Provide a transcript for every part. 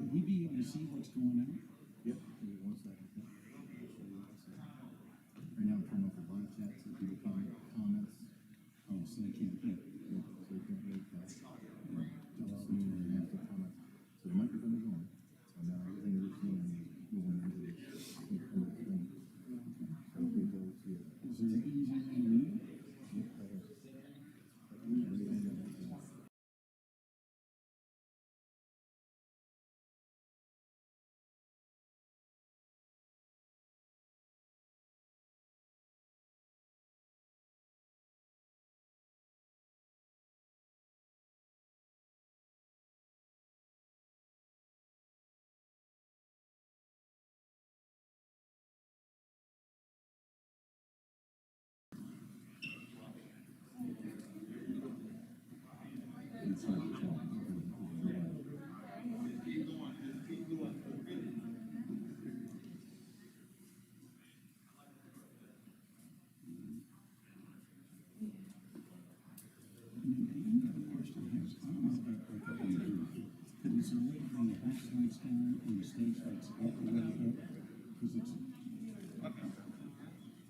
Would we be able to see what's going on? Yep. Give me 1 second. Right now I'm turning off the live chat so people can comments. Oh, so they can't hit. Yeah, so you can't read that. Tell us me and have the comments. So the microphone is on. So now everything that we're seeing is going into this thing. So people will see it. Is there an easy way to read it? Yep, right here. Is there a way to bring the house lights down and the stage lights up a little bit? Because it's...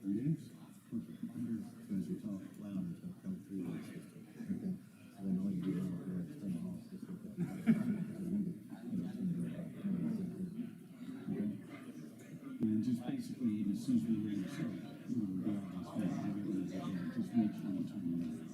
There it is. Perfect. So as you talk loud, it's going to come through the system. Okay. So then all you do is turn it off just like that. And just basically, as soon as we're ready to start, we'll be all just make sure you turn it on.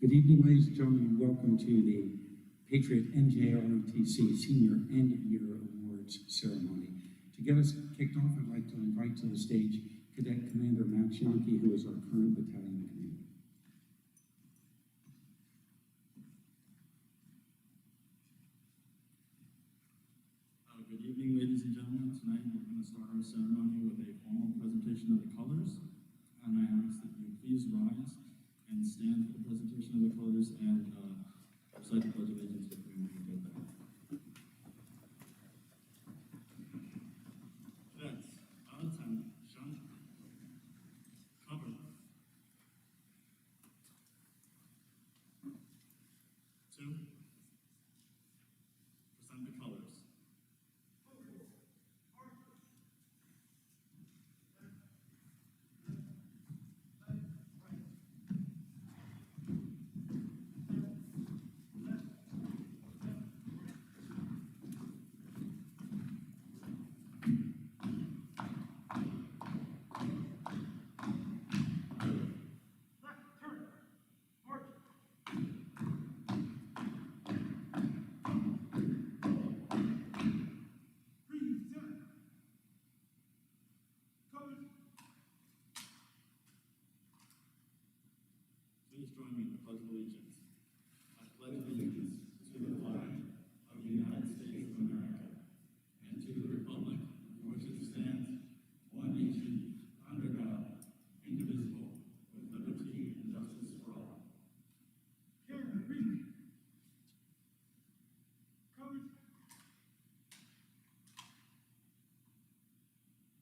Good evening, ladies and gentlemen, and welcome to the Patriot NJROTC Senior End Year Awards Ceremony. To get us kicked off, I'd like to invite to the stage Cadet Commander Max Yankee, who is our current battalion commander. Good evening, ladies and gentlemen. Tonight we're going to start our ceremony with a formal presentation of the colors, and I ask that you please rise and stand for the presentation of the colors and recite the Pledge of Allegiance with me when we get there. Cadets, attention, cover. 2, present the colors. Please join me in the Pledge of Allegiance. I pledge allegiance to the flag of the United States of America and to the republic for which it stands, one nation, under God, indivisible, with liberty and justice for all.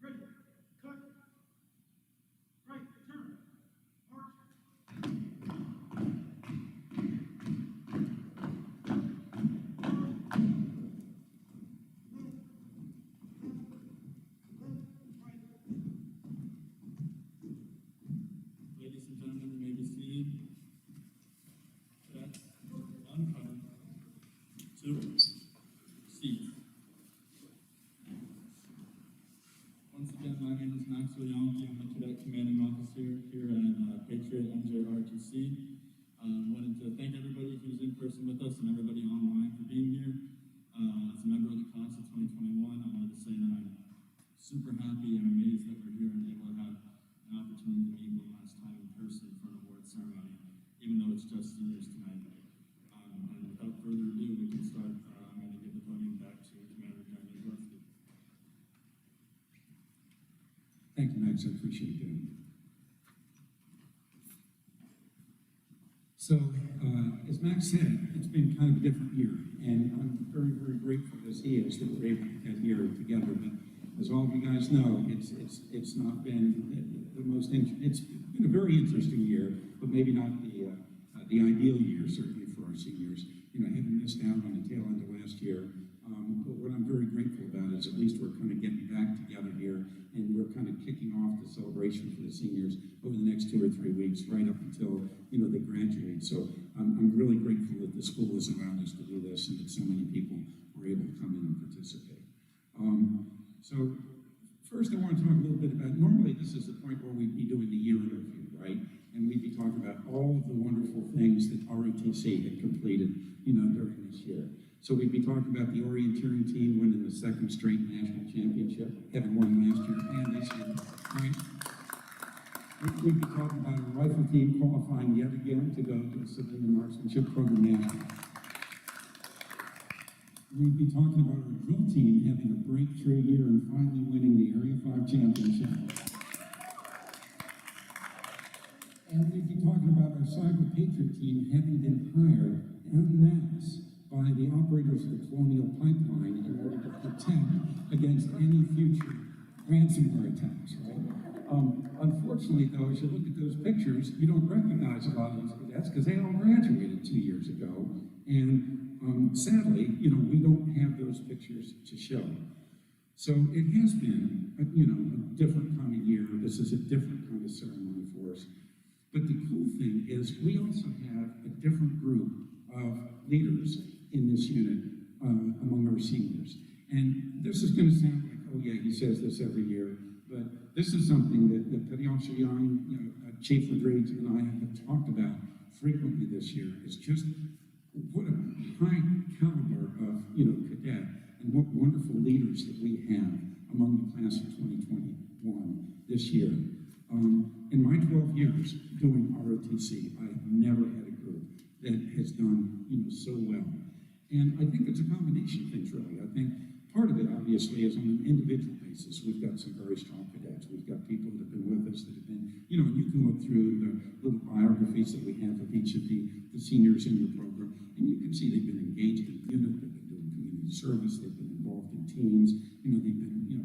Ready, cut, right, turn, march. Ladies and gentlemen, you may be seated. Cadets, uncover. 2, seat. Once again, my name is Max Yankee. I'm a cadet commanding officer here at Patriot NJROTC. Wanted to thank everybody who's in person with us and everybody online for being here. As a member of the class of 2021, I wanted to say that I'm super happy and amazed that we're here and able to have an opportunity to meet one last time in person for an award ceremony, even though it's just seniors tonight. And without further ado, we can start. I'm going to give the podium back to Commander Jeremy Rotc. Thank you, Max. I appreciate that. So, as Max said, it's been kind of a different year, and I'm very, very grateful as he is that we're able to get here together. But as all of you guys know, it's not been the most. It's been a very interesting year, but maybe not the ideal year, certainly for our seniors. You know, having missed out on the tail end of last year. But what I'm very grateful about is at least we're kind of getting back together here, and we're kind of kicking off the celebration for the seniors over the next 2 or 3 weeks, right up until, you know, they graduate. So I'm really grateful that the school has allowed us to do this and that so many people were able to come in and participate. So first I want to talk a little bit about, normally this is the point where we'd be doing the year in review, right? And we'd be talking about all of the wonderful things that ROTC had completed, you know, during this year. So we'd be talking about the orienteering team winning the 2nd straight national championship, having won last year and this year, right? We'd be talking about our rifle team qualifying yet again to go to the civilian marksmanship program national. We'd be talking about our drill team having a breakthrough year and finally winning the Area 5 championship. And we'd be talking about our Cyber Patriot team having been hired en masse by the operators of the Colonial Pipeline in order to protect against any future ransomware attacks, right? Unfortunately, though, as you look at those pictures, you don't recognize a lot of these cadets because they all graduated 2 years ago. And sadly, you know, we don't have those pictures to show. So it has been, you know, a different kind of year. This is a different kind of ceremony for us. But the cool thing is we also have a different group of leaders in this unit among our seniors. And this is going to sound like, oh yeah, he says this every year, but this is something that Petty Officer Young, you know, Chief Rodriguez and I have talked about frequently this year is just what a high caliber of, cadet and what wonderful leaders that we have among the class of 2021 this year. In my 12 years doing ROTC, I have never had a group that has done, so well. And I think it's a combination of things, really. I think part of it, obviously, is on an individual basis. We've got some very strong cadets. We've got people that have been with us that have been, and you can look through the little biographies that we have of each of the seniors in your program, and you can see they've been engaged in unit, they've been doing community service, they've been involved in teams, they've been,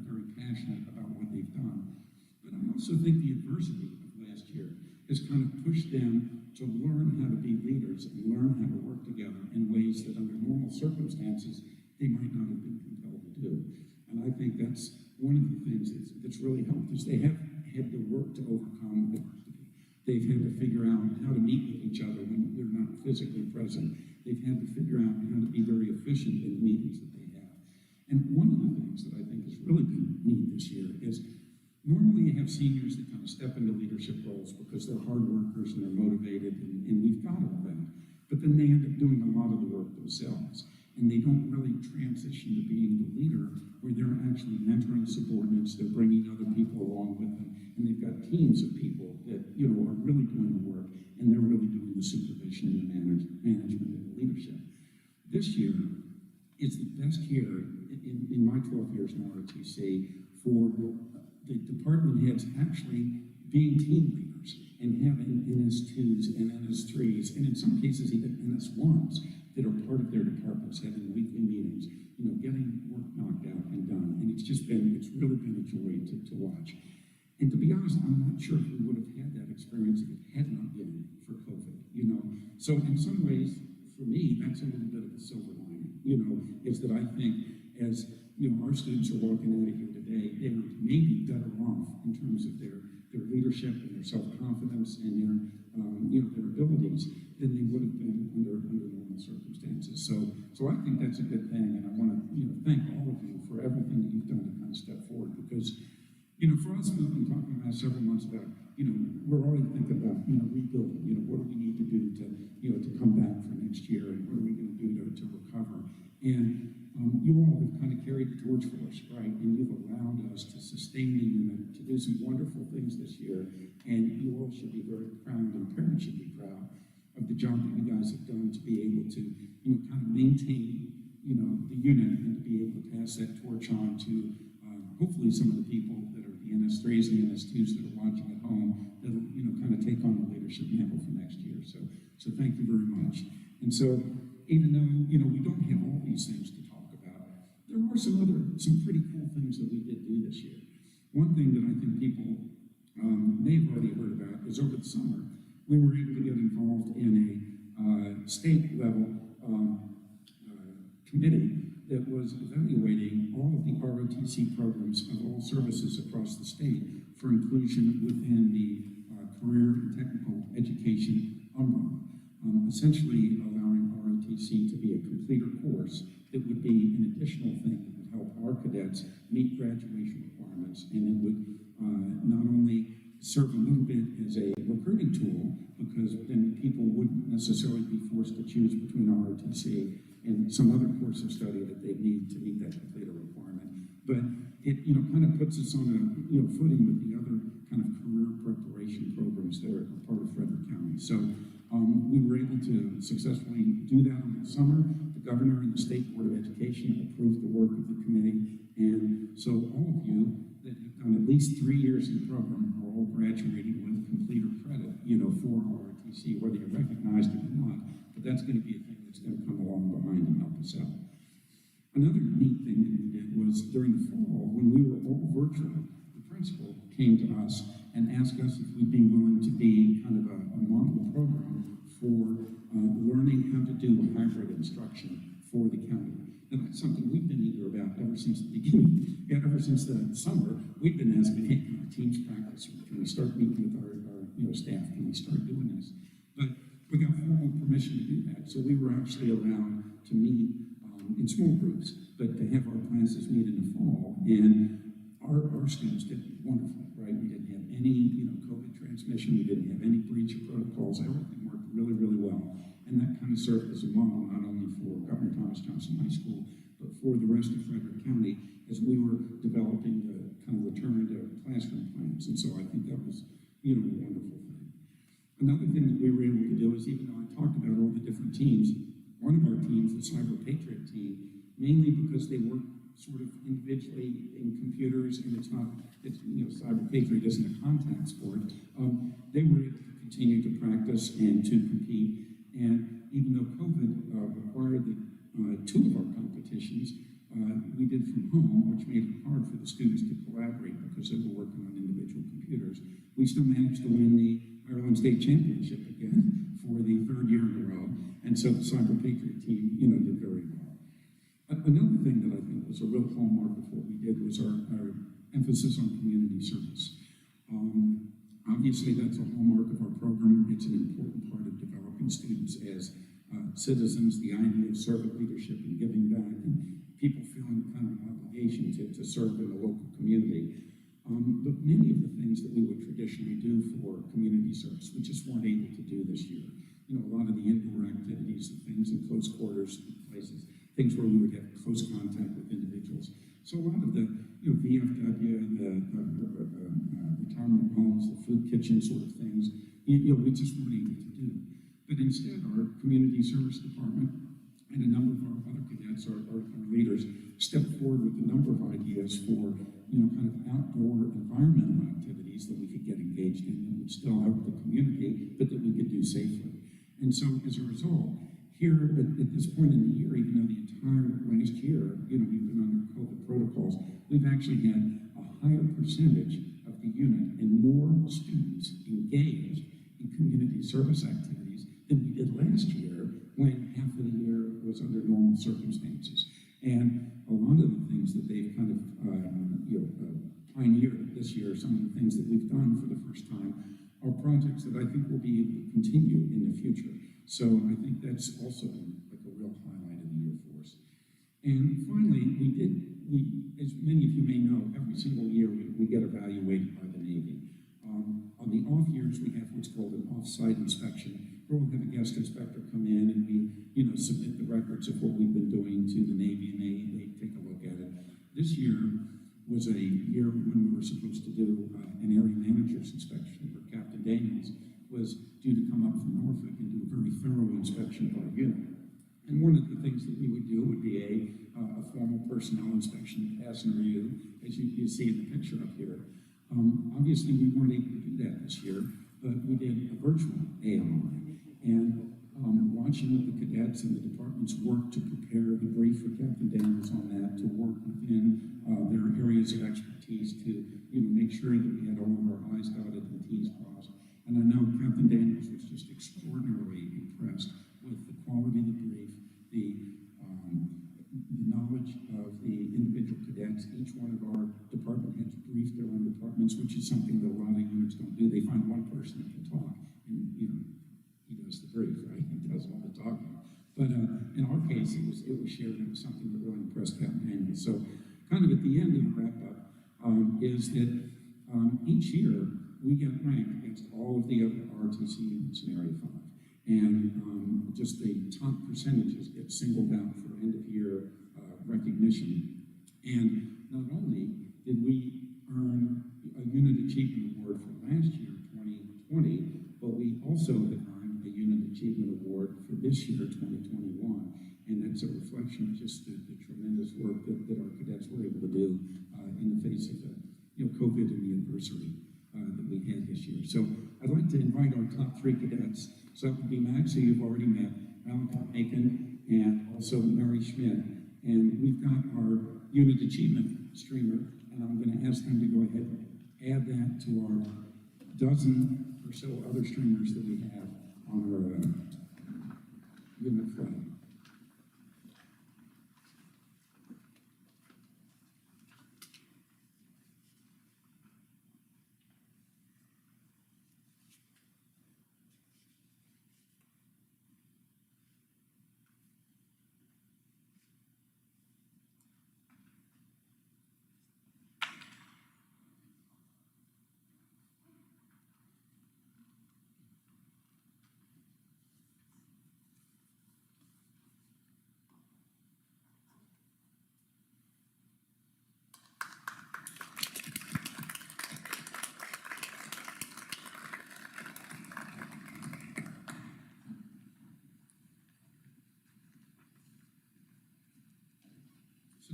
very passionate about what they've done. But I also think the adversity of last year has kind of pushed them to learn how to be leaders and learn how to work together in ways that under normal circumstances they might not have been compelled to do. And I think that's one of the things that's really helped is they have had to work to overcome adversity. They've had to figure out how to meet with each other when they're not physically present. They've had to figure out how to be very efficient in the meetings that they have. And one of the things that I think has really been neat this year is normally you have seniors that kind of step into leadership roles because they're hard workers and they're motivated, and we've got all that. But then they end up doing a lot of the work themselves, and they don't really transition to being the leader where they're actually mentoring subordinates, they're bringing other people along with them, and they've got teams of people that, are really doing the work, and they're really doing the supervision and the management and the leadership. This year is the best year in my 12 years in ROTC for the department heads actually being team leaders and having NS2s and NS3s, and in some cases even NS1s that are part of their departments, having weekly meetings, getting work knocked out and done. And it's really been a joy to watch. And to be honest, I'm not sure if we would have had that experience if it had not been for COVID, So in some ways, for me, that's a little bit of a silver lining, is that I think as, our students are walking out of here today, they're maybe better off in terms of their leadership and their self-confidence and their abilities than they would have been under normal circumstances. So I think that's a good thing, and I want to, thank all of you for everything that you've done to kind of step forward, because, for us, we've been talking the last several months about, we're already thinking about, rebuilding, what do we need to do to come back for next year, and what are we going to do to recover? And you all have kind of carried the torch for us, right? And you've allowed us to sustain the unit, to do some wonderful things this year. And you all should be very proud, and parents should be proud of the job that you guys have done to be able to, kind of maintain, the unit and to be able to pass that torch on to hopefully some of the people that are the NS3s and the NS2s that are watching at home that'll, kind of take on the leadership mantle for next year. So thank you very much. And so even though, we don't have all these things to talk about, there are some pretty cool things that we did do this year. One thing that I think people may have already heard about is over the summer, we were able to get involved in a state level committee that was evaluating all of the ROTC programs of all services across the state for inclusion within the career and technical education umbrella. Essentially allowing ROTC to be a completer course that would be an additional thing that would help our cadets meet graduation requirements, and it would not only serve a little bit as a recruiting tool, because then people wouldn't necessarily be forced to choose between ROTC and some other course of study that they need to meet that completer requirement, but it kind of puts us on a footing with the other kind of career preparation programs that are part of Frederick County. So we were able to successfully do that in the summer. The governor and the State Board of Education approved the work of the committee, and so all of you that have done at least 3 years in the program are all graduating with completer credit, for ROTC, whether you're recognized it or not. But that's going to be a thing that's going to come along behind and help us out. Another neat thing that we did was during the fall, when we were all virtual, the principal came to us and asked us if we'd be willing to be kind of a model program for learning how to do hybrid instruction for the county. And that's something we've been eager about ever since the beginning. Ever since the summer, we've been asking, hey, can our teams practice? Can we start meeting with our staff? Can we start doing this? But we got formal permission to do that. So we were actually allowed to meet in small groups, but to have our classes meet in the fall. And our students did wonderful, right? We didn't have any, COVID transmission. We didn't have any breach of protocols. Everything worked really, really well. And that kind of served as a model not only for Governor Thomas Johnson High School, but for the rest of Frederick County as we were developing the kind of return to classroom plans. And so I think that was, a wonderful thing. Another thing that we were able to do is, even though I talked about all the different teams, one of our teams, the Cyber Patriot team, mainly because they work sort of individually in computers, and Cyber Patriot isn't a contact sport, they were able to continue to practice and to compete. And even though COVID required two of our competitions, we did from home, which made it hard for the students to collaborate because they were working on individual computers. We still managed to win the Ireland State Championship again for the third year in a row, and so the Cyber Patriot team, did very well. Another thing that I think was a real hallmark of what we did was our emphasis on community service. Obviously, that's a hallmark of our program. It's an important part of developing students as citizens, the idea of servant leadership and giving back, and people feeling kind of an obligation to serve in the local community. But many of the things that we would traditionally do for community service, we just weren't able to do this year. A lot of the indoor activities, the things in close quarters places, things where we would have close contact with individuals. So a lot of the, VFW, the retirement homes, the food kitchen sort of things, we just weren't able to do. But instead, our community service department and a number of our other cadets, our leaders, stepped forward with a number of ideas for, kind of outdoor environmental activities that we could get engaged in that would still help the community, but that we could do safely. And so as a result, here at this point in the year, even though the entire last year, we've been under COVID protocols, we've actually had a higher percentage of the unit and more students engaged in community service activities than we did last year when half of the year was under normal circumstances. And a lot of the things that they've kind of pioneered this year, some of the things that we've done for the first time, are projects that I think will be able to continue in the future. So I think that's also like a real highlight of the year for us. And finally, as many of you may know, every single year we get evaluated by the Navy. On the off years, we have what's called an off-site inspection, where we'll have a guest inspector come in and we, submit the records of what we've been doing to the Navy, and they take a look at it. This year was a year when we were supposed to do an area manager's inspection, where Captain Daniels was due to come up from Norfolk and do a very thorough inspection of our unit. And one of the things that we would do would be a formal personnel inspection, pass and review, as you see in the picture up here. Obviously, we weren't able to do that this year, but we did a virtual AMI. And watching the cadets and the departments work to prepare the brief for Captain Daniels on that, to work within their areas of expertise to make sure that we had all of our I's dotted and T's crossed. And I know Captain Daniels was just extraordinarily impressed with the quality of the brief, the knowledge of the individual cadets. Each one of our department heads briefed their own departments, which is something that a lot of units don't do. They find one person that can talk, and he does the brief, right? He does all the talking. But in our case, it was shared, and it was something that really impressed Captain Daniels. So, kind of at the end of the wrap up, is that each year we get ranked against all of the other ROTC units in Area 5. And just the top percentages get singled out for end-of-year recognition. And not only did we earn a Unit Achievement Award for last year, 2020, but we also have earned a Unit Achievement Award for this year, 2021. And that's a reflection of just the tremendous work that our cadets were able to do in the face of the COVID and the adversity that we had this year. So I'd like to invite our top three cadets. So that would be Max, who you've already met, Alan Aiken, and also Mary Schmidt. And we've got our Unit Achievement streamer, and I'm going to ask them to go ahead and add that to our dozen or so other streamers that we have on our unit flag.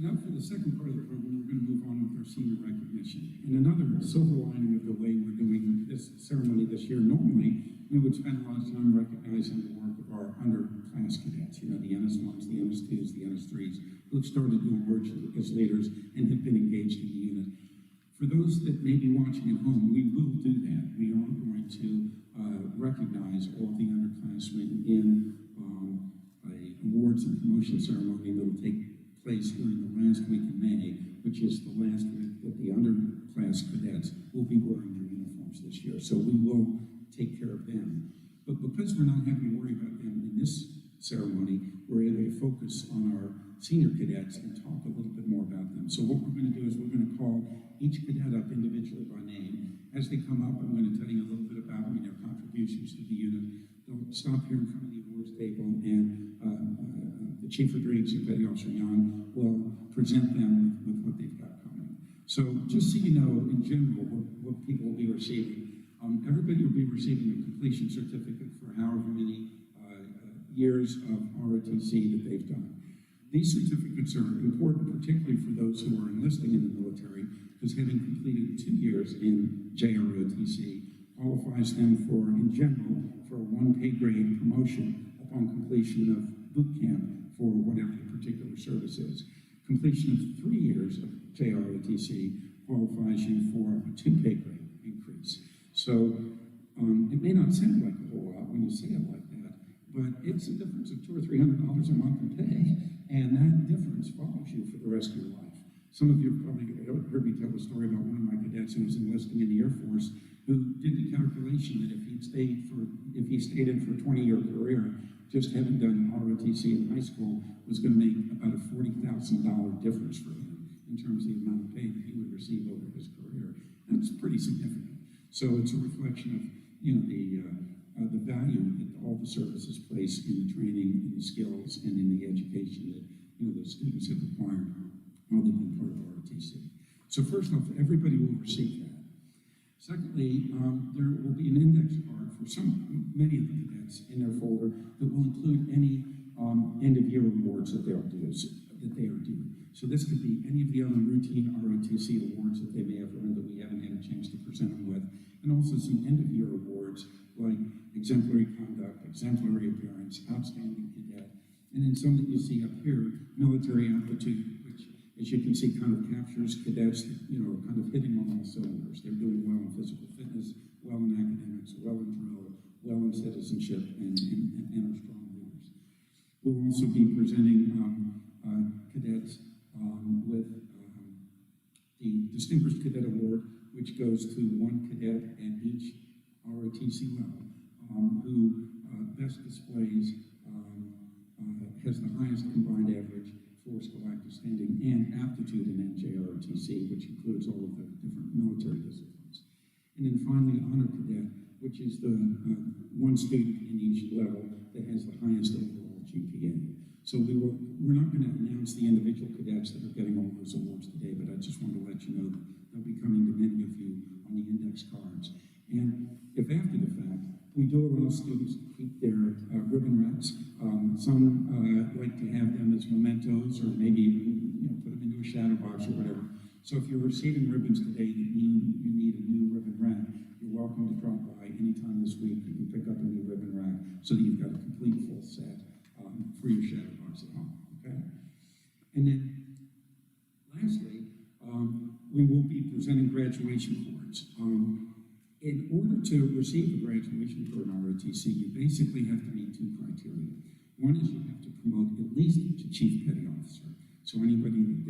now for the second part of the program, we're going to move on with our senior recognition. And another silver lining of the way we're doing this ceremony this year, normally we would spend a lot of time recognizing the work of our underclass cadets, you know, the NS1s, the NS2s, the NS3s, who've started to emerge as leaders and have been engaged in the unit. For those that may be watching at home, we will do that. We are going to recognize all of the underclassmen in a awards and promotion ceremony that will take place during the last week in May, which is the last week that the underclass cadets will be wearing their uniforms this year. So we will take care of them. But because we're not having to worry about them in this ceremony, we're able to focus on our senior cadets and talk a little bit more about them. So what we're going to do is we're going to call each cadet up individually by name. As they come up, I'm going to tell you a little bit about them and their contributions to the unit. They'll stop here in front of the awards table, and the Chief Rodriguez and Petty Officer Young will present them with what they've got coming. So just so you know, in general, what people will be receiving, everybody will be receiving a completion certificate for however many years of ROTC that they've done. These certificates are important, particularly for those who are enlisting in the military, because having completed 2 years in JROTC qualifies them for, in general, for a 1 pay grade promotion upon completion of boot camp for whatever the particular service is. Completion of 3 years of JROTC qualifies you for a 2 pay grade increase. So it may not sound like a whole lot when you say it like that, but it's a difference of $200 or $300 a month in pay, and that difference follows you for the rest of your life. Some of you have probably heard me tell a story about one of my cadets who was enlisting in the Air Force, who did the calculation that if he stayed in for a 20-year career, just having done ROTC in high school was going to make about a $40,000 difference for him in terms of the amount of pay that he would receive over his career. That's pretty significant. So it's a reflection of, you know, the value that all the services place in the training, in the skills, and in the education that, you know, the students have acquired while they've been part of ROTC. So first off, everybody will receive that. Secondly, there will be an index card for many of the cadets in their folder that will include any end-of-year awards that they are due. So this could be any of the other routine ROTC awards that they may have earned that we haven't had a chance to present them with, and also some end-of-year awards like exemplary conduct, exemplary appearance, outstanding cadet, and then some that you see up here, military aptitude, which, as you can see, kind of captures cadets that, you know, are kind of hitting on all cylinders. They're doing well in physical fitness, well in academics, well in drill, well in citizenship, and are strong leaders. We'll also be presenting cadets with the Distinguished Cadet Award, which goes to one cadet at each ROTC level who best displays, has the highest combined average for scholastic standing and aptitude in NJROTC, which includes all of the different military disciplines. And then finally, Honor Cadet, which is the one student in each level that has the highest overall GPA. So we're not going to announce the individual cadets that are getting all those awards today, but I just wanted to let you know that they'll be coming to many of you on the index cards. And if after the fact, we do allow students to keep their ribbon wraps. Some like to have them as mementos, or maybe even, you know, put them into a shadow box or whatever. So if you're receiving ribbons today that mean you need a new ribbon rack, you're welcome to drop by anytime this week. You can pick up a new ribbon rack so that you've got a complete full set for your shadow box at home. Okay. And then lastly, we will be presenting graduation cards. In order to receive a graduation card in ROTC, you basically have to meet 2 criteria. One is you have to promote at least to Chief Petty Officer. So anybody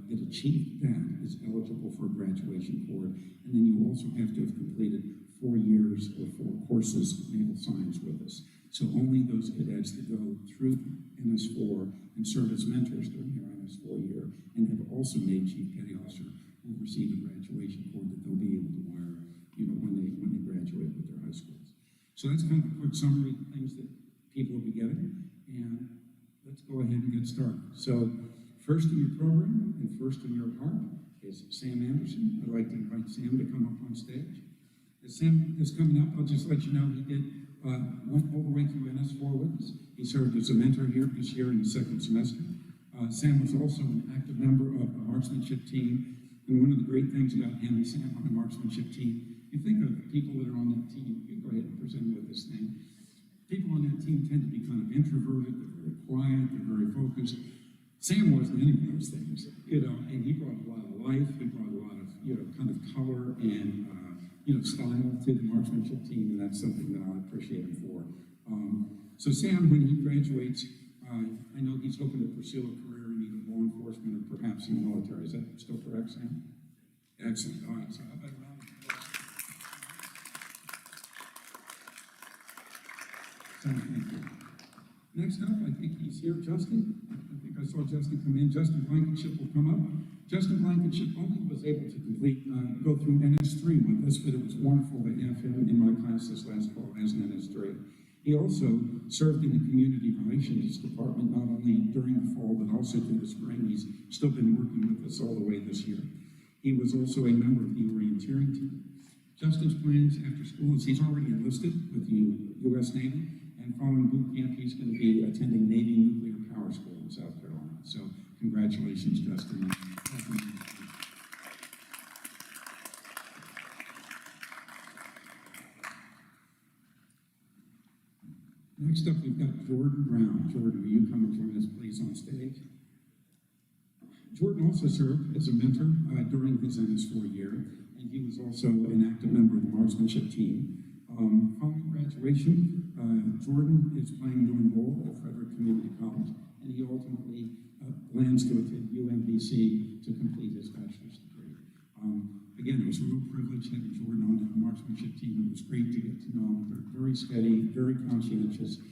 that achieved that is eligible for a graduation card. And then you also have to have completed 4 years or 4 courses of naval science with us. So only those cadets that go through NS4 and serve as mentors during their NS4 year and have also made Chief Petty Officer will receive a graduation card that they'll be able to wear, you know, when they graduate with their high schools. So that's kind of a quick summary of things that people will be getting, and let's go ahead and get started. So first in your program and first in your heart is Sam Anderson. I'd like to invite Sam to come up on stage. As Sam is coming up, I'll just let you know he went all the way through NS4 with us. He served as a mentor here this year in the 2nd semester. Sam was also an active member of the marksmanship team, and one of the great things about having Sam on the marksmanship team, you think of people that are on that team, you go ahead and present with this name. People on that team tend to be kind of introverted, they're very quiet, they're very focused. Sam wasn't any of those things, and he brought a lot of life, he brought a lot of, kind of color and, style to the marksmanship team, and that's something that I appreciate him for. So Sam, when he graduates, I know he's hoping to pursue a career in either law enforcement or perhaps in the military. Is that still correct, Sam? Excellent. All right, so how about a round of applause? Sam, thank you. Next up, I think he's here, Justin. I think I saw Justin come in. Justin Blankenship will come up. Justin Blankenship only was able to go through NS3 with us, but it was wonderful to have him in my class this last fall as an NS3. He also served in the Community Relations Department, not only during the fall, but also through the spring. He's still been working with us all the way this year. He was also a member of the orienteering team. Justin's plans after school is he's already enlisted with the U.S. Navy, and following boot camp, he's going to be attending Navy Nuclear Power School in South Carolina. So congratulations, Justin. Next up, we've got Jordan Brown. Jordan, will you come and join us, please, on stage? Jordan also served as a mentor during his NS4 year, and he was also an active member of the marksmanship team. Following graduation, Jordan is planning to enroll at Frederick Community College, and he ultimately plans to attend UMBC to complete his bachelor's degree. Again, it was a real privilege having Jordan on the marksmanship team. It was great to get to know him. They're very steady, very conscientious,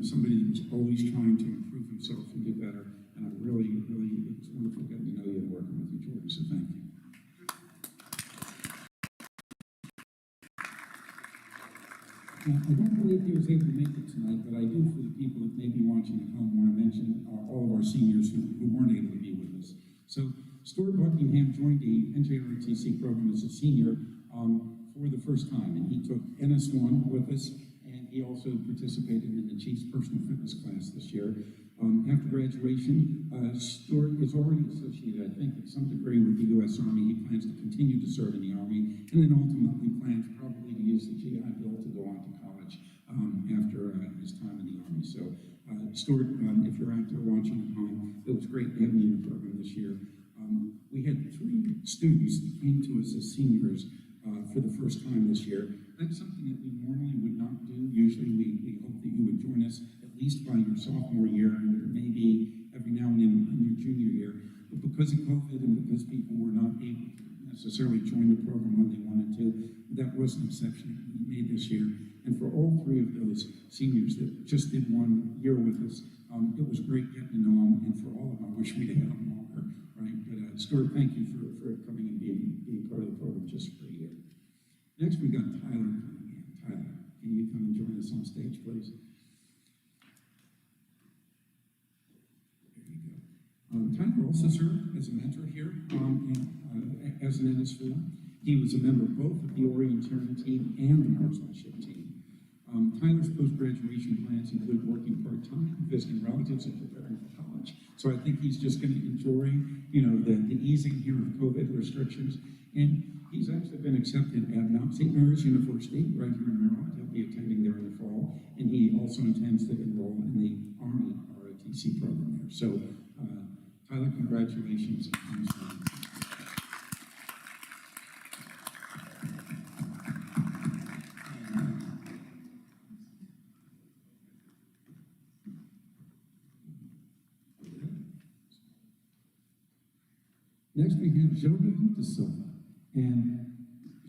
somebody that was always trying to improve himself and get better. And I really, it's wonderful getting to know you and working with you, Jordan, so thank you. Now, I don't believe he was able to make it tonight, but I do, for the people that may be watching at home, want to mention all of our seniors who weren't able to be with us. So Stewart Buckingham joined the NJROTC program as a senior for the first time, and he took NS1 with us, and he also participated in the Chief's Personal Fitness class this year. After graduation, Stewart is already associated, I think, to some degree with the U.S. Army. He plans to continue to serve in the Army, and then ultimately plans probably to use the GI Bill to go on to college after his time in the Army. So, Stewart, if you're out there watching at home, it was great having you in the program this year. We had 3 students that came to us as seniors for the first time this year. That's something that we normally would not do. Usually we hope that you would join us at least by your sophomore year, and maybe every now and then in your junior year. But because of COVID and because people were not able to necessarily join the program when they wanted to, that was an exception we made this year. And for all 3 of those seniors that just did 1 year with us, it was great getting to know them, and for all of them, I wish we'd have had them longer, right? But Stuart, thank you for coming and being part of the program just for a year. Next, we got Tyler coming in. Tyler, can you come and join us on stage, please? There you go. Tyler also served as a mentor here as an NS4. He was a member of both of the orienteering team and the marksmanship team. Tyler's post-graduation plans include working part-time, visiting relatives, and preparing for college. So I think he's just going to enjoy, the easing here of COVID restrictions. And he's actually been accepted at Mount St. Mary's University right here in Maryland. He'll be attending there in the fall. And he also intends to enroll in the Army ROTC program there. So, Tyler, congratulations. Next, we have Jogo de Silva. And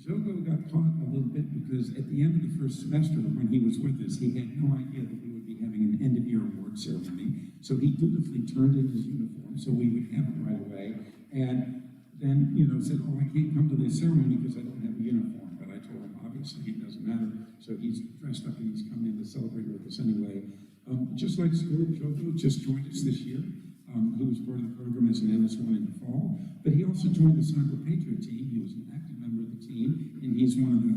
Jogo got caught a little bit because at the end of the first semester when he was with us, he had no idea that we would be having an end-of-year award ceremony. So he dutifully turned in his uniform so we would have it right away. And then, said, I can't come to this ceremony because I don't have a uniform. But I told him, obviously, it doesn't matter. So he's dressed up and he's come in to celebrate with us anyway. Just like Stewart, Jogo just joined us this year. He was part of the program as an NS1 in the fall, but he also joined the Patriot team. He was an active member of the team, and he's one of the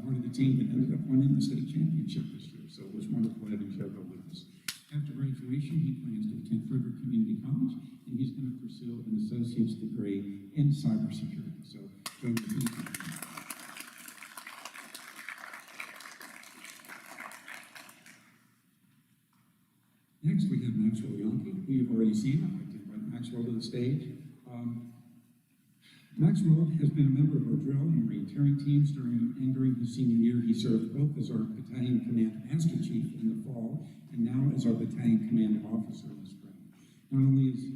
part of the team that ended up winning the state championship this year. So it was wonderful having Jogo with us. After graduation, he plans to attend Frederick Community College pursue an associate's degree in cybersecurity. So, go to Next, we have Maxwell Yonke, who you've already seen. I'd like to invite Maxwell to the stage. Maxwell has been a member of our drill and reinterring teams during his senior year. He served both as our battalion command master chief in the fall, and now as our battalion command officer in the spring. Not only is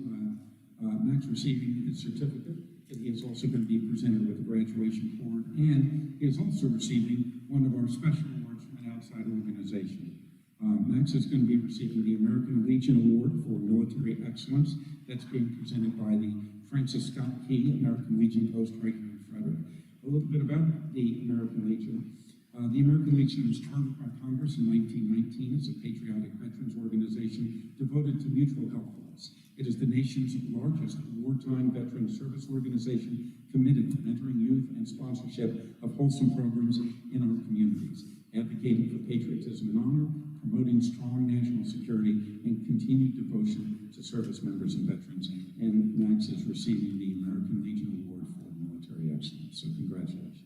Max receiving his certificate, but he is also going to be presented with a graduation award, and he is also receiving one of our special awards from an outside organization. Max is going to be receiving the American Legion Award for Military Excellence. That's being presented by the Francis Scott Key American Legion Post right here in Frederick. A little bit about the American Legion. The American Legion was chartered by Congress in 1919 as a patriotic veterans organization devoted to mutual help cause. It is the nation's largest wartime veteran service organization committed to mentoring youth and sponsorship of wholesome programs in our communities, advocating for patriotism and honor, promoting strong national security, and continued devotion to service members and veterans. And Max is receiving the American Legion Award for Military Excellence. So congratulations.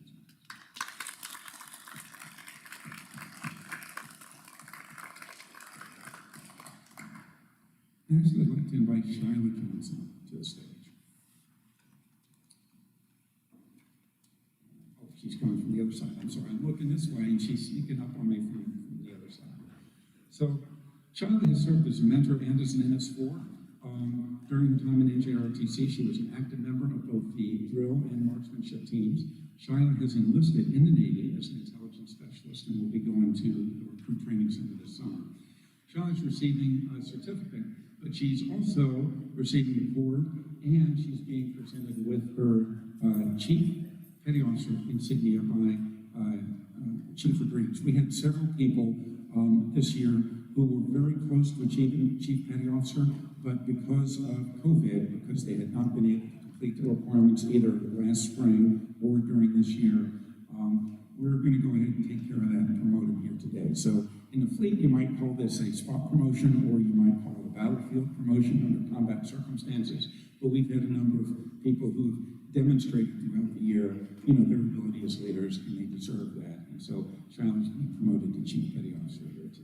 Next, I'd like to invite Shyla Johnson to the stage. Oh, she's coming from the other side. I'm sorry, I'm looking this way, and she's sneaking up on me from the other side. So, Shyla has served as a mentor and as an NS4. During her time in NJROTC, she was an active member of both the drill and marksmanship teams. Shyla has enlisted in the Navy as an intelligence specialist and will be going to the recruit training center this summer. Shyla is receiving a certificate, but she's also receiving a award, and she's being presented with her Chief Petty Officer insignia by Chief Rodriguez. We had several people this year who were very close to achieving Chief Petty Officer, but because of COVID, because they had not been able to complete the requirements either last spring or during this year, we're going to go ahead and take care of that and promote them here today. So in the fleet, you might call this a spot promotion, or you might call it a battlefield promotion under combat circumstances. But we've had a number of people who've demonstrated throughout the year, their ability as leaders, and they deserve that. And so Shyla's being promoted to Chief Petty Officer here today.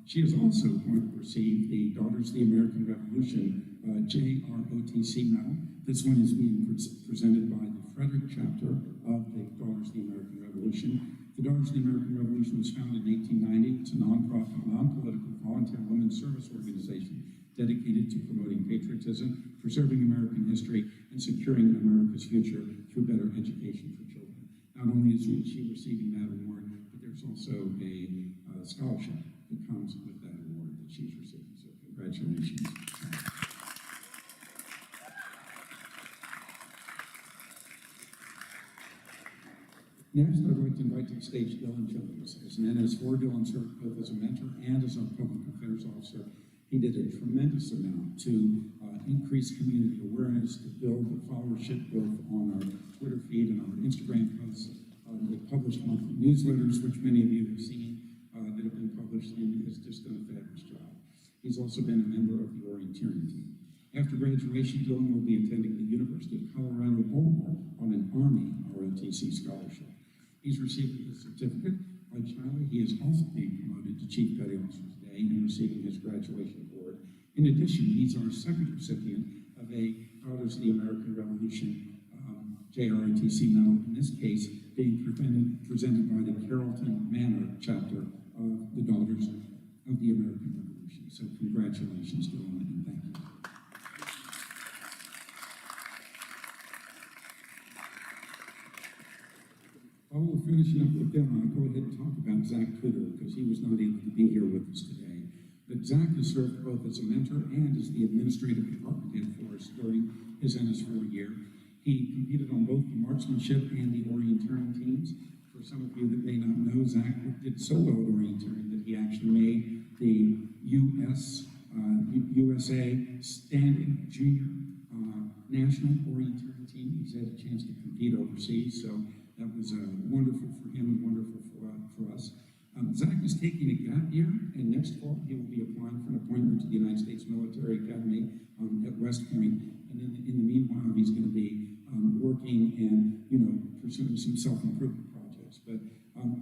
She is also going to receive the Daughters of the American Revolution GTJHS medal. This one is being presented by the Frederick chapter of the Daughters of the American Revolution. The Daughters of the American Revolution was founded in 1890. It's a nonprofit, non-political, volunteer women's service organization dedicated to promoting patriotism, preserving American history, and securing America's future through better education for children. Not only is she receiving that award, but there's also a scholarship that comes with that award that she's receiving. So congratulations. Next, I'd like to invite to the stage Dylan Jones. As an NS4, Dylan served both as a mentor and as our public affairs officer. He did a tremendous amount to increase community awareness, to build the followership both on our Twitter feed and our Instagram posts. They published monthly newsletters, which many of you have seen that have been published, and has just done a fabulous job. He's also been a member of the orienteering team. After graduation, Dylan will be attending the University of Colorado Boulder on an Army ROTC scholarship. He's receiving his certificate. Like Shyla, he is also being promoted to Chief Petty Officer today and receiving his graduation award. In addition, he's our second recipient of a Daughters of the American Revolution JROTC medal, in this case being presented by the Carrollton Manor chapter of the Daughters of the American Revolution. So congratulations, Dylan, and thank you. While we're finishing up with Dylan, I'll go ahead and talk about Zach Twitter, because he was not able to be here with us today. But Zach has served both as a mentor and as the administrative department head for us during his NS4 year. He competed on both the marksmanship and the orienteering teams. For some of you that may not know, Zach did so well at orienteering that he actually made the USA standing junior national orienteering team. He's had a chance to compete overseas, so that was wonderful for him and wonderful for us. Zach is taking a gap year, and next fall he will be applying for an appointment to the United States Military Academy at West Point. And then in the meanwhile, he's going to be working and, pursuing some self-improvement projects. But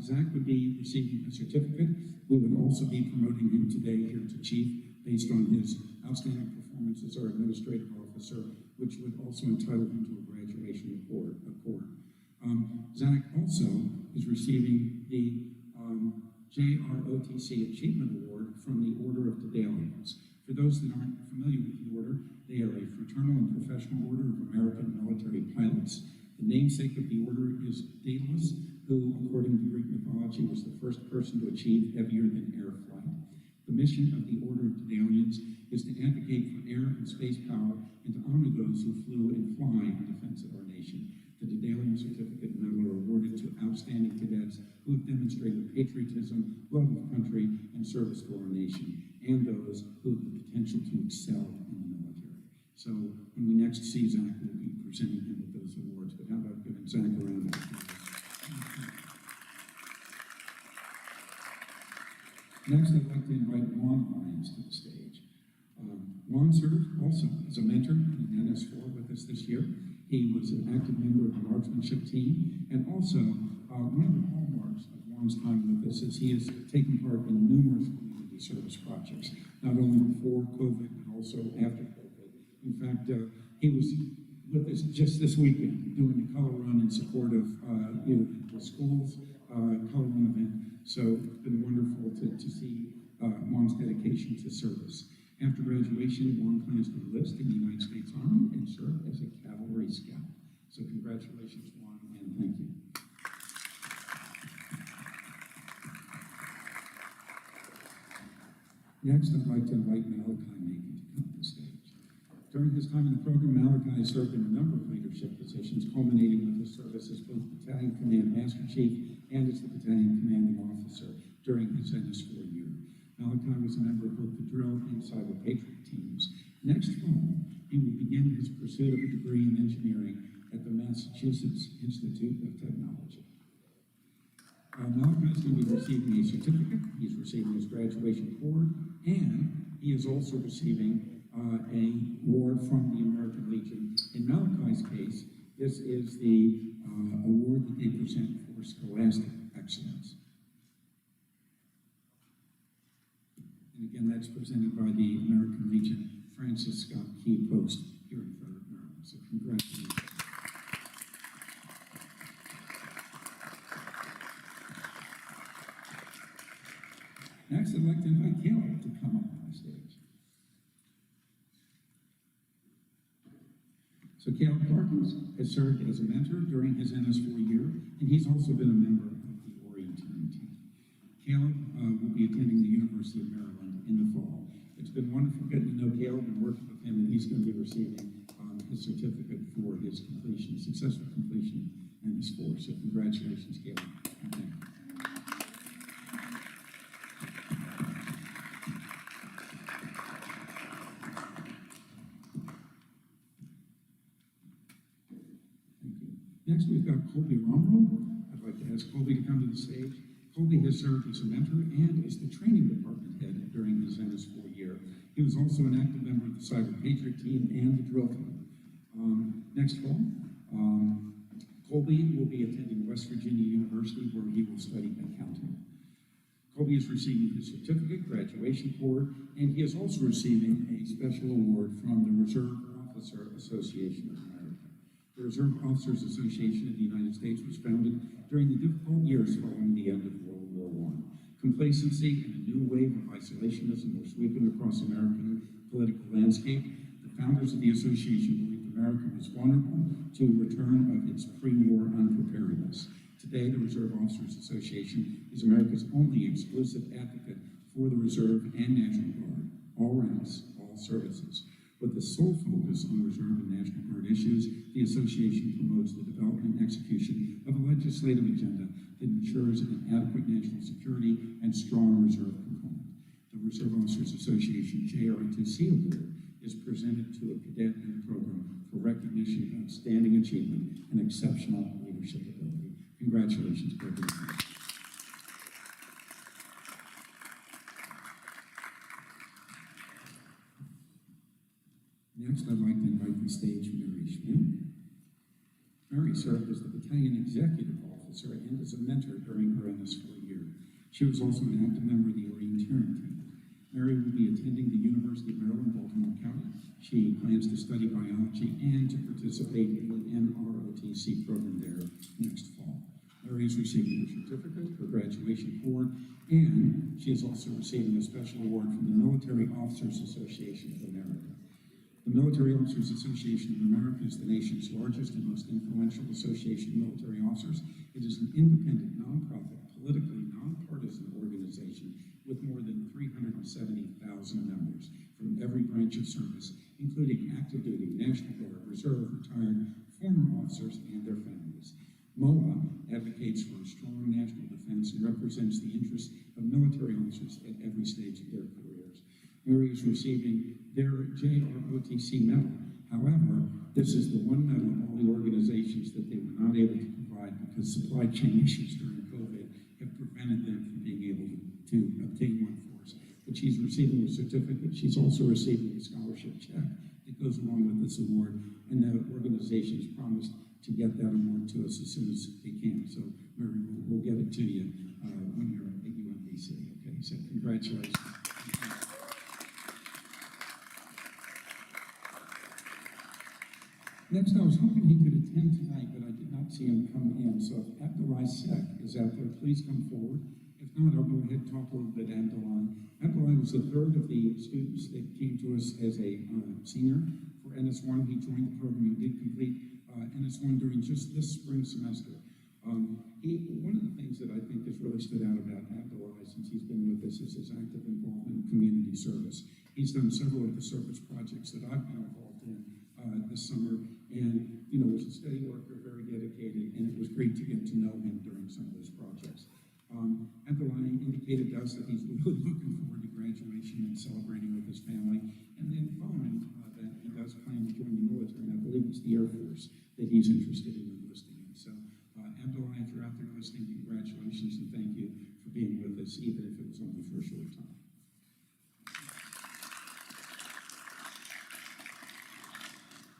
Zach would be receiving a certificate. We would also be promoting him today here to chief based on his outstanding performance as our administrative officer, which would also entitle him to a graduation accord. Zach also is receiving the NJROTC Achievement Award from the Order of the Daedalus. For those that aren't familiar with the order, they are a fraternal and professional order of American military pilots. The namesake of the order is Daedalus, who, according to Greek mythology, was the first person to achieve heavier-than-air flight. The mission of the Order of the Daedalus is to advocate for air and space power and to honor those who flew and fly in defense of our nation. The Daedalian Certificate and Medal are awarded to outstanding cadets who have demonstrated patriotism, love of country, and service to our nation, and those who have the potential to excel in the military. So when we next see Zach, we'll be presenting him with those awards. But how about giving Zach a round of applause? Next, I'd like to invite Juan Hines to the stage. Juan served also as a mentor in NS4 with us this year. He was an active member of the marksmanship team, and also one of the hallmarks of Juan's time with us is he has taken part in numerous community service projects, not only before COVID, but also after COVID. In fact, he was with us just this weekend doing the color run in support of the school's color run event. So it's been wonderful to see Juan's dedication to service. After graduation, Juan plans to enlist in the United States Army and serve as a cavalry scout. So congratulations, Juan, and thank you. Next, I'd like to invite Malachi Macon to come to the stage. During his time in the program, Malachi served in a number of leadership positions, culminating with his service as both Battalion Command Master Chief and as the Battalion Commanding Officer during his NS4 year. Malachi was a member of both the drill and cyber Patriot teams. Next fall, he will begin his pursuit of a degree in engineering at the Massachusetts Institute of Technology. Malachi is going to be receiving a certificate. He's receiving his graduation award, and he is also receiving an award from the American Legion. In Malachi's case, this is the award that they present for scholastic excellence. And again, that's presented by the American Legion Francis Scott Key Post here in Frederick, Maryland. So congratulations. Next, I'd like to invite Caleb to come up on the stage. So Caleb Parkins has served as a mentor during his NS4 year, and he's also been a member of the orienteering team. Caleb will be attending the University of Maryland in the fall. It's been wonderful getting to know Caleb and working with him, and he's going to be receiving his certificate for his completion, successful completion in this NS4. So congratulations, Caleb. And thank you. Next, we've got Colby Romero. I'd like to ask Colby to come to the stage. Colby has served as a mentor and is the training department head during his NS4 year. He was also an active member of the Cyber Patriot team and the drill team. Next fall, Colby will be attending West Virginia University, where he will study accounting. Colby is receiving his certificate, graduation award, and he is also receiving a special award from the Reserve Officer Association of America. The Reserve Officers Association of the United States was founded during the difficult years following the end of World War I. Complacency and a new wave of isolationism were sweeping across the American political landscape. The founders of the association believed America was vulnerable to a return of its pre-war unpreparedness. Today, the Reserve Officers Association is America's only exclusive advocate for the Reserve and National Guard, all ranks, all services. With the sole focus on Reserve and National Guard issues, the association promotes the development and execution of a legislative agenda that ensures an adequate national security and strong reserve component. The Reserve Officers Association NJROTC Award is presented to a cadet in the program for recognition of outstanding achievement and exceptional leadership ability. Congratulations, Brenda. Mary served as the battalion executive officer and as a mentor during her NS4 year. She was also an active member of the orienteering team. Mary will be attending the University of Maryland, Baltimore County. She plans to study biology and to participate in the NROTC program there next fall. Mary is receiving a certificate, her graduation award, and she is also receiving a special award from the Military Officers Association of America. The Military Officers Association of America is the nation's largest and most influential association of military officers. It is an independent, nonprofit, politically nonpartisan organization with more than 370,000 members from every branch of service, including active duty, National Guard, Reserve, retired, former officers, and their families. MOA advocates for a strong national defense and represents the interests of military officers at every stage of their careers. Mary is receiving their JROTC medal. However, this is the one medal of all the organizations that they were not able to provide because supply chain issues during COVID have prevented them from being able to obtain one for us. But she's receiving a certificate. She's also receiving a scholarship check that goes along with this award, and the organization has promised to get that award to us as soon as they can. So, Mary, we'll get it to you when you're at UMBC. Okay, so congratulations. Next, I was hoping he could attend tonight, but I did not see him come in. So if Abdullah Sek is out there, please come forward. If not, I'll go ahead and talk a little bit Abdullah. Abdullah was the third of the students that came to us as a senior for NS1. He joined the program and did complete NS1 during just this spring semester. One of the things that I think has really stood out about Abdullah since he's been with us is his active involvement in community service. He's done several of the service projects that I've been involved in this summer, and was a steady worker, very dedicated, and it was great to get to know him during some of those projects. Abdullah indicated to us that he's really looking forward to graduation and celebrating with his family, and then following that he does plan to join the military, and I believe it's the Air Force that he's interested in enlisting in. So, Abdullah, if you're out there listening, congratulations and thank you for being with us, even if it was only for a short time.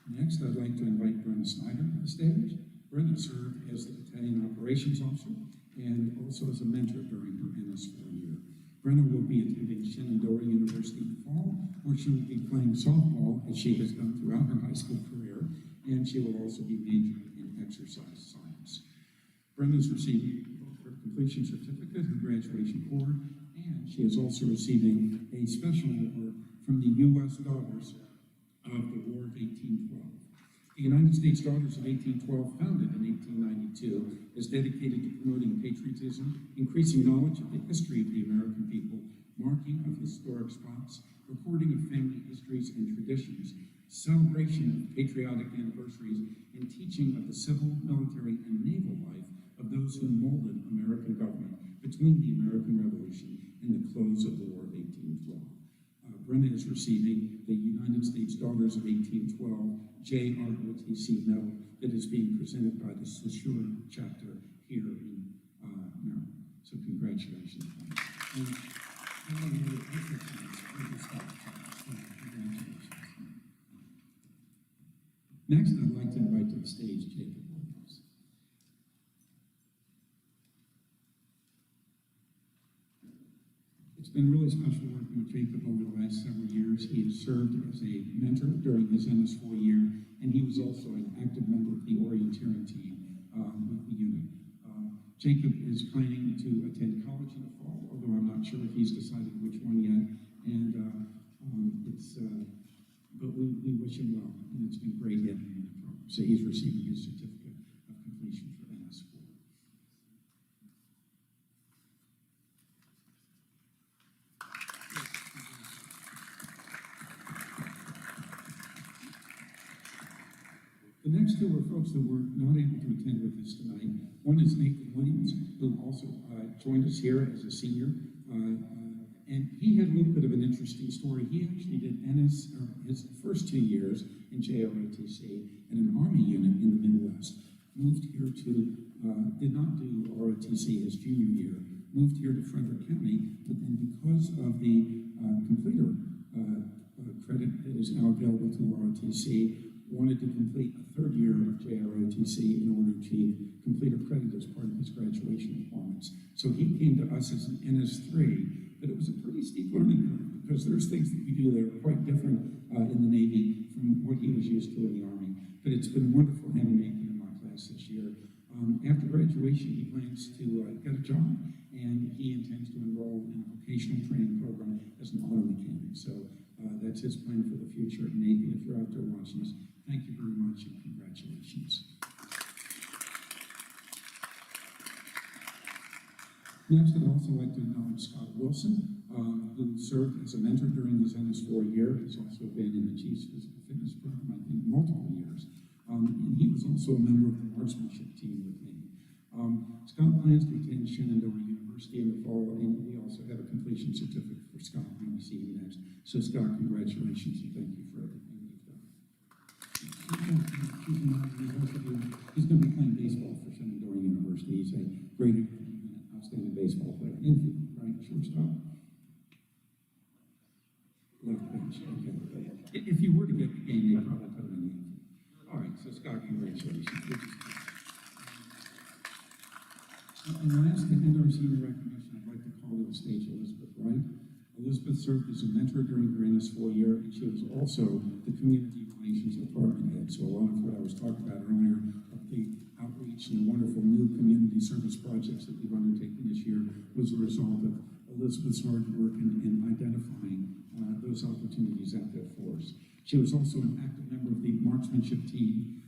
Next, I'd like to invite Brenda Snyder to the stage. Brenda served as the battalion operations officer and also as a mentor during her NS4 year. Brenda will be attending Shenandoah University in the fall, where she will be playing softball as she has done throughout her high school career, and she will also be majoring in exercise science. Brenda is receiving her completion certificate, her graduation award, and she is also receiving a special award from the U.S. Daughters of the War of 1812. The United States Daughters of 1812, founded in 1892, is dedicated to promoting patriotism, increasing knowledge of the history of the American people, marking of historic spots, recording of family histories and traditions, celebration of patriotic anniversaries, and teaching of the civil, military, and naval life of those who molded American government between the American Revolution and the close of the War of 1812. Brenda is receiving the United States Daughters of 1812 JROTC medal that is being presented by the Stewart Chapter here in Maryland. So congratulations. Next, I'd like to invite to the stage Jacob Williams. It's been really special working with Jacob over the last several years. He has served as a mentor during his NS4 year, and he was also an active member of the orienteering team with the unit. Jacob is planning to attend college in the fall, although I'm not sure if he's decided which one yet. And but we wish him well, and it's been great having him in the program. So he's receiving his certificate of completion for NS4. The next two are folks that were not able to attend with us tonight. One is Nathan Williams, who also joined us here as a senior. And he had a little bit of an interesting story. He actually did his first 2 years in JROTC in an Army unit in the Midwest. Moved here to, did not do ROTC his junior year, moved here to Frederick County, but then because of the completer credit that is now available to ROTC, wanted to complete a third year of JROTC in order to complete a credit as part of his graduation requirements. So he came to us as an NS3, but it was a pretty steep learning curve because there's things that we do that are quite different in the Navy from what he was used to in the Army. But it's been wonderful having Nathan in my class this year. After graduation, he plans to get a job, and he intends to enroll in a vocational training program as an auto mechanic. So that's his plan for the future. And Nathan, if you're out there watching us, thank you very much and congratulations. Next, I'd also like to acknowledge Scott Wilson, who served as a mentor during his NS4 year. He's also been in the Chiefs Physical Fitness program, I think, multiple years. And he was also a member of the marksmanship team with me. Scott plans to attend Shenandoah University in the fall, and we also have a completion certificate for Scott when we see him next. So Scott, congratulations and thank you for everything you've done. He's going to be playing baseball for Shenandoah University. He's a great, outstanding baseball player. Infield, right? Shortstop? Left bench, okay. If you were to get the game, they'd probably put him in the infield. All right, so Scott, congratulations. And last, to end our senior recognition, I'd like to call to the stage Elizabeth Wright. Elizabeth served as a mentor during her NS4 year, and she was also the community relations department head. So a lot of what I was talking about earlier, of the outreach and the wonderful new community service projects that we've undertaken this year, was a result of Elizabeth's hard work in identifying those opportunities out there for us. She was also an active member of the marksmanship team.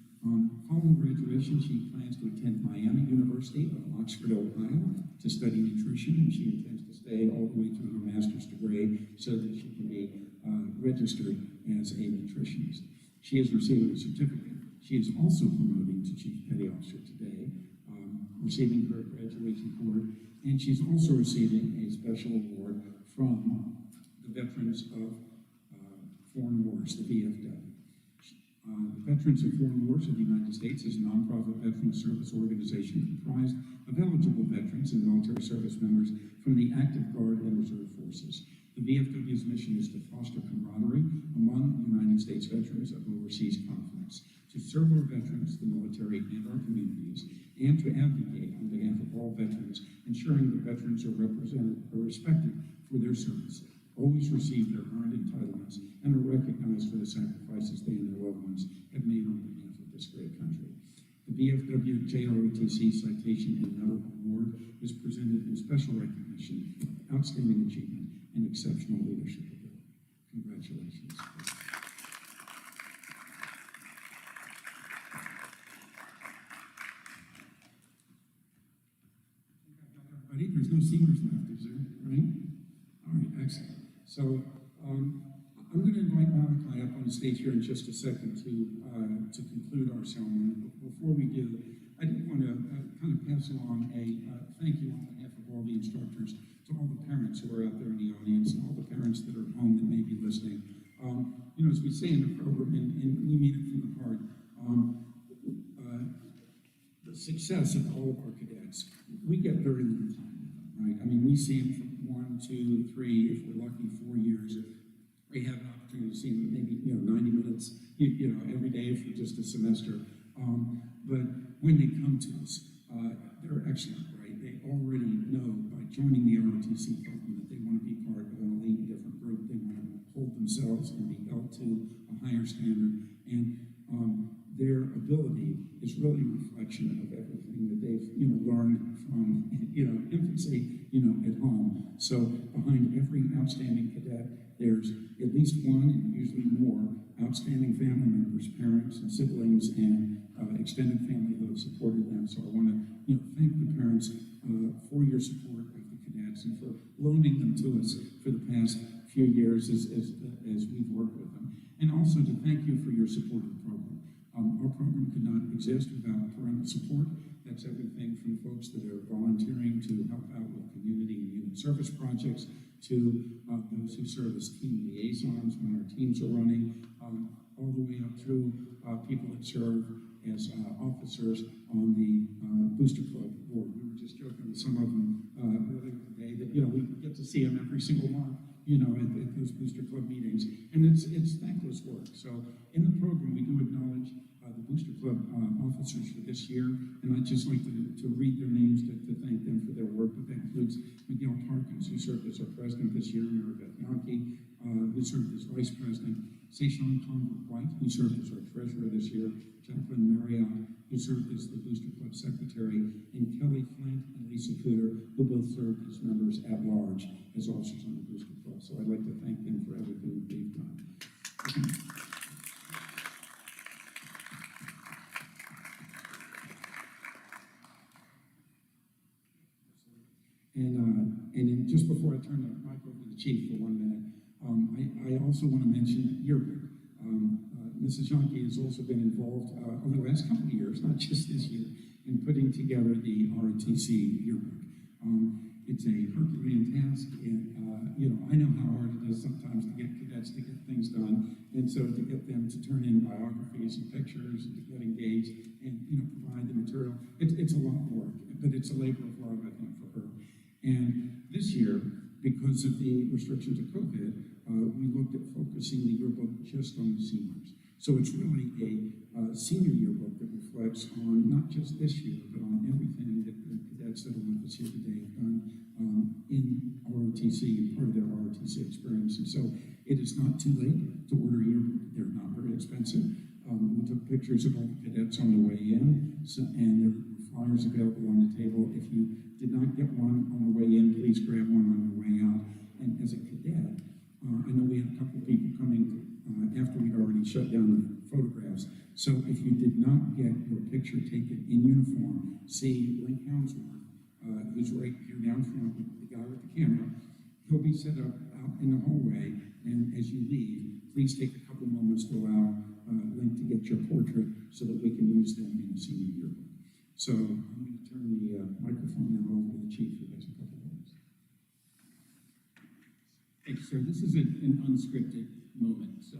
Following graduation, she plans to attend Miami University of Oxford, Ohio, to study nutrition, and she intends to stay all the way through her master's degree so that she can be registered as a nutritionist. She is receiving a certificate. She is also promoting to Chief Petty Officer today, receiving her graduation award, and she's also receiving a special award from the Veterans of Foreign Wars, the VFW. The Veterans of Foreign Wars of the United States is a nonprofit veteran service organization comprised of eligible veterans and military service members from the active guard and reserve forces. The VFW's mission is to foster camaraderie among United States veterans of overseas conflicts, to serve our veterans, the military, and our communities, and to advocate on behalf of all veterans, ensuring that veterans are represented or respected for their service, always receive their earned entitlements, and are recognized for the sacrifices they and their loved ones have made on behalf of this great country. The VFW JROTC Citation and Medal Award is presented in special recognition of outstanding achievement and exceptional leadership ability. Congratulations. Everybody, there's no seniors left, is there? Right? All right, excellent. So I'm going to invite Malachi up on the stage here in just a second to conclude our ceremony. But before we do, I did want to kind of pass along a thank you on behalf of all the instructors to all the parents who are out there in the audience and all the parents that are at home that may be listening. You know, as we say in the program, and we mean it from the heart, the success of all of our cadets, we get very little time with them, right? I mean, we see them for 1, 2, 3, if we're lucky, 4 years. We have an opportunity to see them maybe, 90 minutes, every day for just a semester. But when they come to us, they're excellent, right? They already know by joining the ROTC program that they want to be part of an elite different group. They want to hold themselves and be held to a higher standard. And their ability is really a reflection of everything that they've, learned from, infancy, at home. So behind every outstanding cadet, there's at least one and usually more outstanding family members, parents and siblings and extended family who have supported them. So I want to, thank the parents for your support of the cadets and for loaning them to us for the past few years as we've worked with them. And also to thank you for your support of the program. Our program could not exist without parental support. That's everything from folks that are volunteering to help out with community and unit service projects to those who serve as team liaisons when our teams are running, all the way up through people that serve as officers on the Booster Club board. We were just joking with some of them earlier today that, we get to see them every single month, at those booster club meetings. And it's thankless work. So in the program, we do acknowledge the booster club officers for this year. And I'd just like to read their names to thank them for their work. But that includes Miguel Parkins, who served as our president this year, Mary Beth Yankee, who served as vice president, Sean Convert Wright, who served as our treasurer this year, Jacqueline Marriott, who served as the Booster Club secretary, and Kelly Flint and Lisa Cooter, who both served as members at large as officers on the Booster Club. So I'd like to thank them for everything they've done. And then just before I turn the mic over to the chief for 1 minute, I also want to mention yearbook. Mrs. Yankee has also been involved over the last couple of years, not just this year, in putting together the ROTC yearbook. It's a Herculean task, and I know how hard it is sometimes to get cadets to get things done, and so to get them to turn in biographies and pictures, and to get engaged, and provide the material, it's a lot of work, but it's a labor of love, I think, for her. And this year, because of the restrictions of COVID, we looked at focusing the yearbook just on the seniors. So it's really a senior yearbook that reflects on not just this year, but on everything that the cadets that are with us here today have done in ROTC and part of their ROTC experience. And so it is not too late to order a yearbook. They're not very expensive. We took pictures of all the cadets on the way in, and there were flyers available on the table. If you did not get one on the way in, please grab one on the way out. And as a cadet, I know we had a couple of people coming after we'd already shut down the photographs. So if you did not get your picture taken in uniform, see Link Hounsworth, who's right here down front with the guy with the camera. He'll be set up out in the hallway, and as you leave, please take a couple moments to allow Link to get your portrait so that we can use them in the senior yearbook. So I'm going to turn the microphone now over to the chief who has a couple of words. Thank you, sir. This is an unscripted moment. So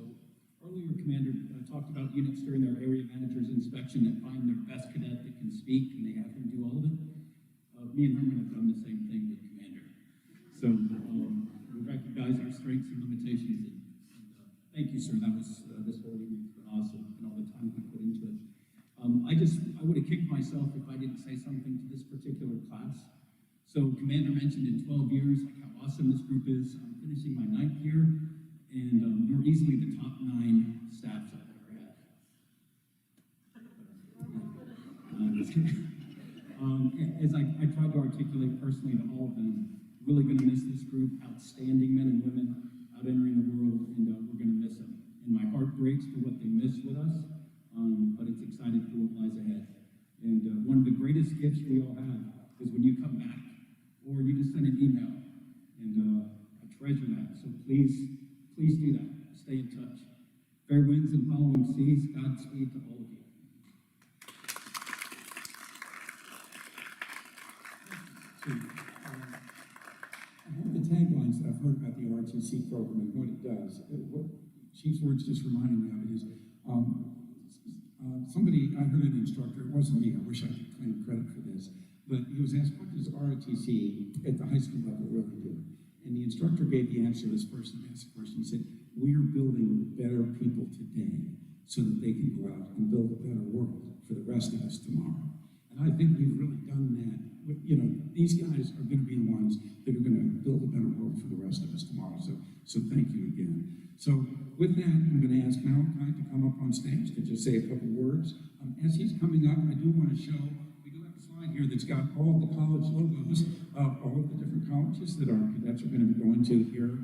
earlier, Commander talked about units during their area manager's inspection that find their best cadet that can speak, and they have him do all of it. Me and Herman have done the same thing with Commander. So we recognize our strengths and limitations. And thank you, sir. That was this whole evening's been awesome, and all the time we put into it. I would have kicked myself if I didn't say something to this particular class. So Commander mentioned in 12 years, like how awesome this group is. I'm finishing my 9th year, and you're easily the top 9 staffs I've ever had. Just kidding. As I tried to articulate personally to all of them, really going to miss this group, outstanding men and women out entering the world, and we're going to miss them. And my heart breaks for what they missed with us, but it's exciting for what lies ahead. And one of the greatest gifts we all have is when you come back, or you just send an email, and I treasure that. So please do that. Stay in touch. Fair winds and following seas, Godspeed to all of you. One of the taglines that I've heard about the ROTC program and what it does, what Chief's words just reminded me of is, somebody, I heard an instructor, it wasn't me, I wish I could claim credit for this, but he was asked, what does ROTC at the high school level really do? And the instructor gave the answer. This person asked the question, he said, we are building better people today so that they can go out and build a better world for the rest of us tomorrow. And I think we've really done that. These guys are going to be the ones that are going to build a better world for the rest of us tomorrow. So thank you again. So with that, I'm going to ask Malachi to come up on stage to just say a couple words. As he's coming up, I do want to show, we do have a slide here that's got all of the college logos of all of the different colleges that our cadets are going to be going to here,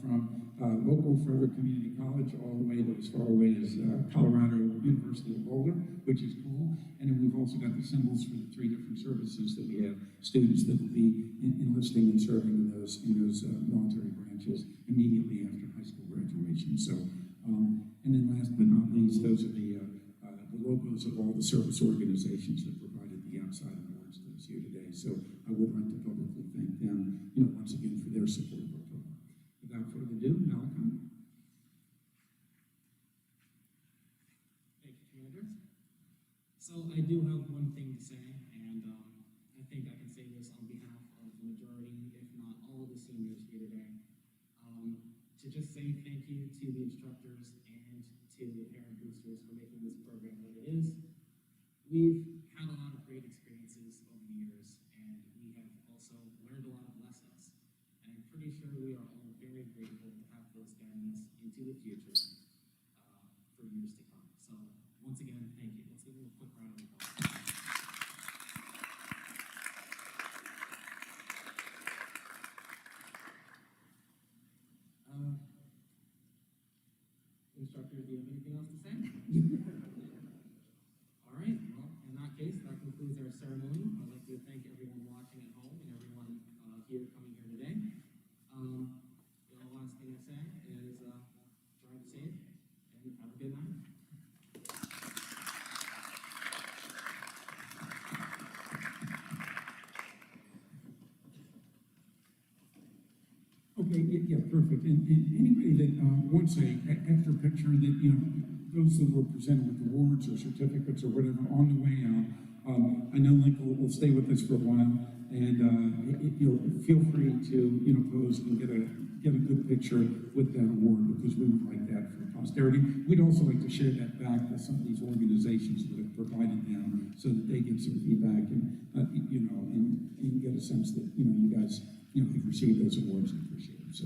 from local Forever Community College all the way to as far away as Colorado University of Boulder, which is cool. And then we've also got the symbols for the 3 different services that we have students that will be enlisting and serving in those military branches immediately after high school graduation. So, and then last but not least, those are the logos of all the service organizations that provided the outside awards to us here today. So I would like to publicly thank them, once again for their support of our program. Without further ado, Malachi. Thank you, Commander. So I do have one thing to say, and I think I can say this on behalf of the majority, if not all of the seniors here today. just say thank you to the instructors and to the parent boosters for making this program what it is. We've had a lot of great experiences over the years, and we have also learned a lot of lessons. And I'm pretty sure we are all very grateful to have those guiding us into the future for years to come. So once again, thank you. Let's give them a quick round of applause. Instructors, do you have anything else to say? All right, well, in that case, that concludes our ceremony. I'd like to thank everyone watching at home and everyone here coming here today. The last thing I say is drive safe and have a good night. Okay, yeah, perfect. And anybody that wants a extra picture that, you know, those that were presented with awards or certificates or whatever on the way out, I know Link will stay with us for a while, and you'll feel free to, you know, pose and get a good picture with that award, because we would like that for posterity. We'd also like to share that back with some of these organizations that have provided them, so that they get some feedback and, you know, and get a sense that, you know, you guys, you know, have received those awards and appreciate them. So